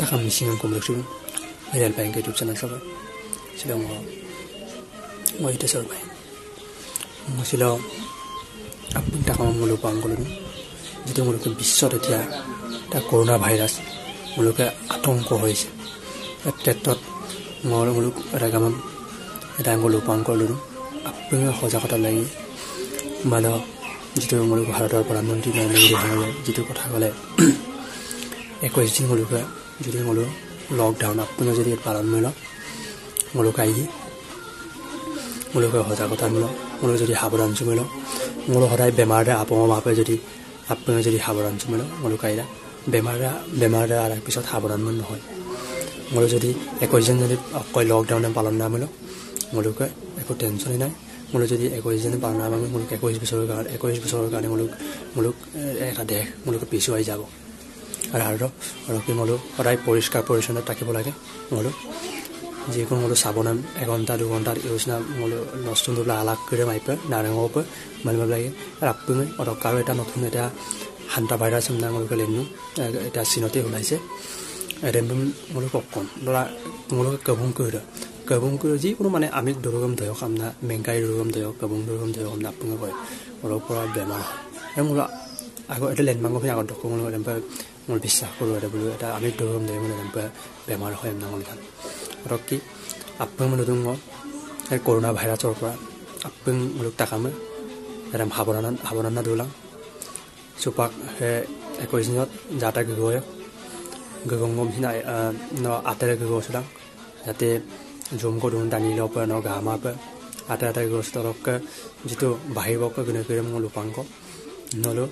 takam misingan kompleksu real bank YouTube channel sabar sila mo ite sarbai mo sila apun takam mulu pangkolo যেটো মূলকে বিশ্বত এতিয়া তা corona virus মূলকে আতঙ্ক হয়েছে এক ক্ষেত্ৰত মূলক ৰাগামন এটা আঙ্গুল ৰূপাংকৰ ললো আপুনি সজাগতা লাগি মানে যেটো মূলক ভাৰতৰ প্ৰধানমন্ত্ৰী নৰেন্দ্ৰ মোদী ডাঙৰীয়াই যেটো কথা ক'লে 21 দিন মূলকে যদি মূলক লকডাউন আপুনি যদি পালন মেলা মূলক আহি মূলকে সজাগতা মেলা মূলক যদি সাৱধান মেলা মূলক সদায় বেমাৰৰে আপমাপে যদি আপুনি যদি সাৱধান মেলা মূলক আইৰা বেমাৰৰে আৰু পিছত সাৱধান নহয় মূলক যদি 21 দিন যদি অকল লকডাউন পালন না মেলা মূলকে একো টেনচন নাই মূলক যদি 21 দিন পালন না মানে মূলক 21 বছৰৰ কাৰণে মূলক এটা দেশ মূলক পিছুৱাই যাব আৰু কি মূলক সদায় পৰিষ্কাৰ পৰিচ্ছন্ন থাকিব লাগে মূলক যিকোনো মূলক চাবনাম 1 ঘণ্টা 2 ঘণ্টাৰ ইউজনা মূলক নষ্টন দুলা আলাক কৰি মাইপে নাৰঙপ মানব লাগে আৰু আপুনি অৰকাৰো এটা নতুন এটা হান্তা ভাইৰাছ মূলক লেনু এটা চিনতে ওলাইছে এৰেম মূলক অকন দৰা মূলক কবুং কৰি যিকোনো মানে আমি দুৰ্গম ধয়ক আমনা মেংকাই দুৰ্গম ধয়ক কবুং দুৰ্গম ধয়ক আমনা আপুনি কয় ওৰৰ পৰা বেমাৰ হয় মূলক আগৰ এটা লেনমাংগ ফিন আগত ডক্টৰ মূল বিশ্বাস কৰোঁ এটা বোলো এটা আমি দুৰ্গম ধয়ক মানে বেমাৰ হয় আমনা মূল আৰু কি আপুনি মূলক এই কৰোনা ভাইৰাছৰ পৰা আপুনি মূলক তাকামে এৰাম সাৱধান দোলাং সুপাক 21 দিনত যাতা গগয় গগংগম হিনা আতেৰে গগছলাং যাতে জম করুন দানি লপ ন গামাপ আটা গস্তরক যেটো বাহিবক গনে করে মূল উপাঙ্গ নলো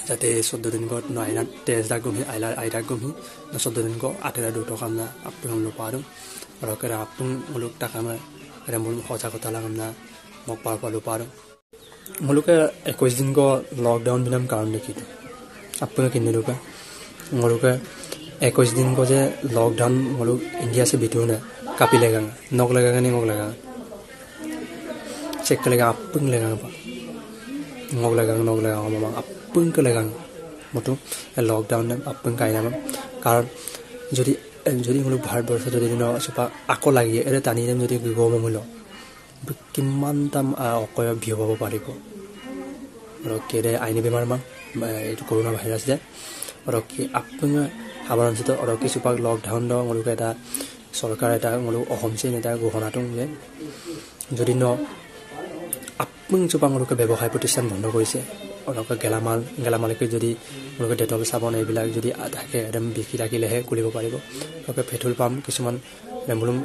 যাতে 14 দিন গত নয়না তেজ দাগ গমি আইলা গমি 14 দিন গো আটেরা দুটো কামনা আপন লপারু রকেরা আপন মুলুক টাকামে রেমুল হজা কথা লাগামনা মক পারপালু পারু মুলুকে 21 দিন গো লকডাউন বিনাম কারণ দেখি আপন কিনে লুকা মুলুকে 21 दिन को जे लॉकडाउन मुलुक इंडिया से बिटू ने कापी लेगा नोक लगेगा नहीं मोक लगेगा चेक करेगा अपन लगेगा मोक लगेगा मामा अपन के लगेगा मतो लॉकडाउन ने अपन का आया कारण যদি मुलुक भारतवर्ष যদি ন সুপা আকো লাগি এৰে টানি নেম যদি গম মূল কিমান তাম অকয় ভিও পাব পাৰিব আৰু কেৰে আইনি বেমাৰ মা এইটো কৰোনা ভাইৰাছ যে আৰু কি আপন সাৱধানচিত আৰু কিছু পাক লকডাউন দ মূলক এটা চৰকাৰ এটা মূলক অসমচীন এটা ঘোষণাটো যে যদি ন আপন চুপা মূলক ব্যৱসায় প্ৰতিষ্ঠান বন্ধ কৰিছে অলক গেলামালকে যদি মূলক ডেটল চাবন এইবিলাক যদি থাকে একদম বিকি ৰাখিলেহে খুলিব পাৰিব অলক পেট্ৰল পাম্প কিছুমান ৰেমুলুম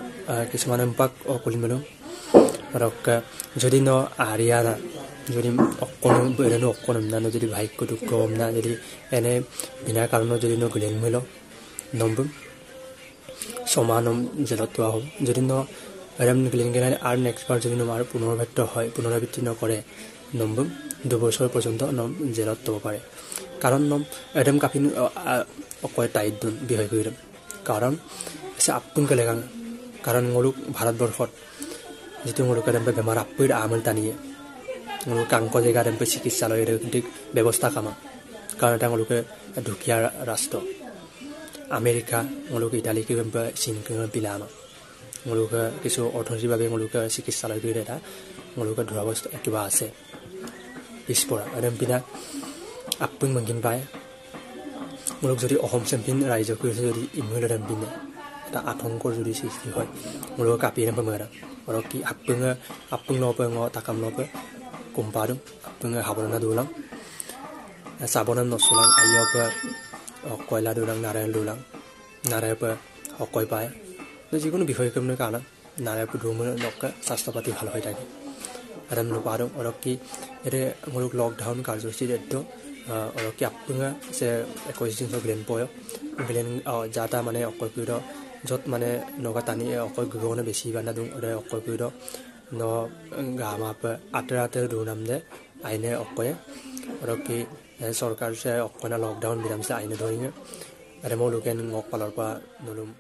কিছুমান পাক খুলিম মেলো আৰু যদি ন আৰিয়ানা যদি অকণ যদি ভাগ্যটো কম না যদি এনে বিনা কাৰণত যদি ন গলেন মেল নম্বম সমানম জেলত পোৱা হ'ব যদি ন এৰম গলেন গেলাই আৰু নেক্সট বাৰ যদি নমাৰ পুনৰাবৃত্তি নকৰে নম্বম 2 বছৰ পৰ্যন্ত নম জেলত হ'ব পাৰে কাৰণ নম এৰম কাপিন অকয় টাইদুন বিহয় কৰিম কাৰণ আছে আপুন কলেগা কাৰণ মূলক ভাৰতবৰ্ষত যেটো মূলক বেমাৰ আপুৰ আমল টানিয়ে কাংক জেগাত চিকিৎসালয়ৰ ব্যৱস্থা কামা কাৰণ এটা মূলকে দুখীয়া ৰাষ্ট্ৰ আমেৰিকা মূলক ইটালী চীন বিলামা মূলকে কিছু অৰ্থনীতিৰ বাবে মূলকে চিকিৎসালয় কৰি এটা মূলকে ধৰা বস্তু কিবা আছে পিছপৰা আৰু বিনা আপুন মংকিন পায় মূলক যদি অসম চেম্পিয়ন ৰাইজক কৰিছে যদি ইংলেণ্ডৰ বিনে এটা আতংকৰ যদি সৃষ্টি হয় মূলক কাপি নাপায় আৰু কি আপুন লপে তাকাম লপে কুম্পাৰো আপুনি সাৱধান দৌলাং চাবনাম নচলাং আইয়প কয়লা দৌলাং নাৰায়ণ অকয় পায় যিকোনো বিষয় কমনে কাৰণ নাৰায়ণ ধুমুৰ লকে স্বাস্থ্য পাতি ভাল হৈ থাকে আৰু নপাৰো আৰু কি এৰে মূলক লকডাউন কাৰ্যসূচীৰ একদম আৰু কি আপুনি যে 21 দিন গ্লেন পয় গ্লেন যাতা মানে অকয় কৰি য'ত মানে নগা টানি অকয় গগনে বেছি বান্ধা দিওঁ অকয় কৰি ন গামাপ আতে দুনাম দে আইনে অকয়ে আৰু কি চৰকাৰ অকনা লকডাউন বিৰামছে আইনে ধৰিঙে আৰু মই লোকেন মোক পালৰ পৰা নলুম